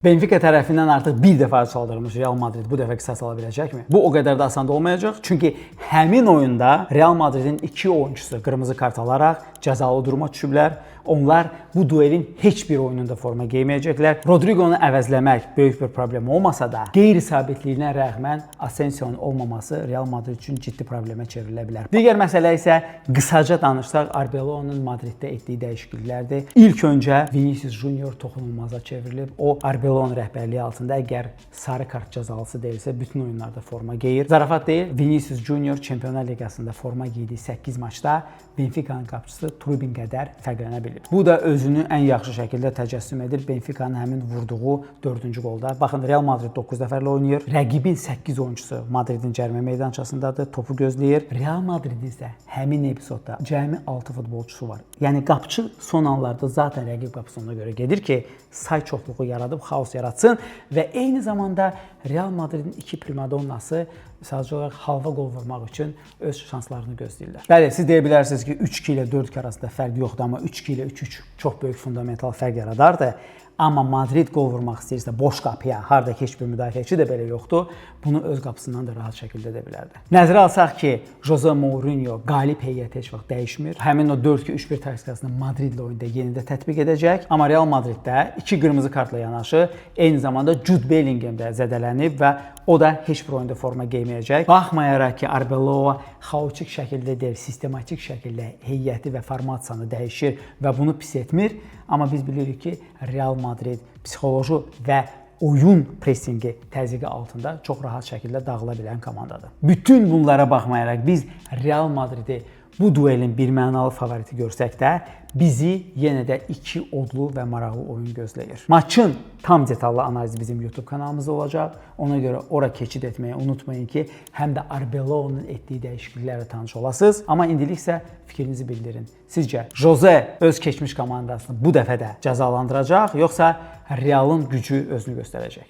Benfica tərəfindən artıq bir dəfə çaldırılmış Real Madrid bu dəfə qisas ala biləcəkmi? Bu o qədər də asan da olmayacaq. Çünki həmin oyunda Real Madridin 2 oyunçusu qırmızı kart alaraq cəzalı duruma düşüblər. Onlar bu duelin heç bir oyununda forma giyməyəcəklər. Rodrigo'nu əvəzləmək böyük bir problem olmasa da, qeyri-sabitliyinə rəğmən Asensio'nun olmaması Real Madrid üçün ciddi problemə çevrilə bilər. Digər məsələ isə qısaca danışsaq Arbeloa'nın Madriddə etdiyi dəyişikliklərdir. İlk öncə Vinicius Junior toxunulmaza çevrilib. O Arbeloa'nın rəhbərliyi altında əgər sarı kart cəzalısı deyilsə bütün oyunlarda forma geyir. Zarafat deyil, Vinicius Junior Çempionlar Liqasında forma giydiyi 8 maçda Benfica'nın qapıçısı Trubin qədər fərqlənə bilib. Bu da özünü ən yaxşı şəkildə təcəssüm edir Benfica'nın həmin vurduğu 4-cü qolda. Baxın, Real Madrid 9 nəfərlə oynayır. Rəqibin 8 oyunçusu Madridin cərimə meydançasındadır, topu gözləyir. Real Madridin isə həmin epizodda cəmi 6 futbolçusu var. Yəni qapıçı son anlarda zaten rəqib qapısına görə gedir ki, say çoxluğu yaradıb xaos yaratsın və eyni zamanda Real Madridin 2 primadonnası sadəcə olaraq halva qol vurmaq üçün öz şanslarını gözləyirlər. Bəli, siz deyə bilərsiniz ki, 3-2 ilə 4-2 arasında fərq yoxdur, amma 3-2 ilə 3-3 çox böyük fundamental fərq yaradardı. Amma Madrid qol vurmaq istəyirsə boş qapıya, harda heç bir müdafiəçi də belə yoxdur, bunu öz qapısından da rahat şəkildə edə bilərdi. Nəzərə alsaq ki, Jose Mourinho qalib heyəti heç vaxt dəyişmir. Həmin o 4-2-3-1 taktikasını Madridlə oyunda yenidə tətbiq edəcək. Amma Real Madriddə 2 qırmızı kartla yanaşı, eyni zamanda Jude Bellingham də zədələnib və o da heç bir oyunda forma giyməyəcək. Baxmayaraq ki, Arbeloa xaotik şəkildə deyil, sistematik şəkildə heyəti və formasiyanı dəyişir və bunu pis etmir. Amma biz bilirik ki, Real Madrid psixoloji və oyun pressingi təzyiqi altında çox rahat şəkildə dağıla bilən komandadır. Bütün bunlara baxmayaraq biz Real Madridi bu duelin birmənalı favoriti görsək də, bizi yenə də 2 odlu və maraqlı oyun gözləyir. Maçın tam detallı analizi bizim YouTube kanalımızda olacaq. Ona görə ora keçid etməyi unutmayın ki, həm də Arbeloa'nın etdiyi dəyişikliklərlə tanış olasınız. Amma indilik isə fikrinizi bildirin. Sizcə Jose öz keçmiş komandasını bu dəfə də cəzalandıracaq, yoxsa Realın gücü özünü göstərəcək?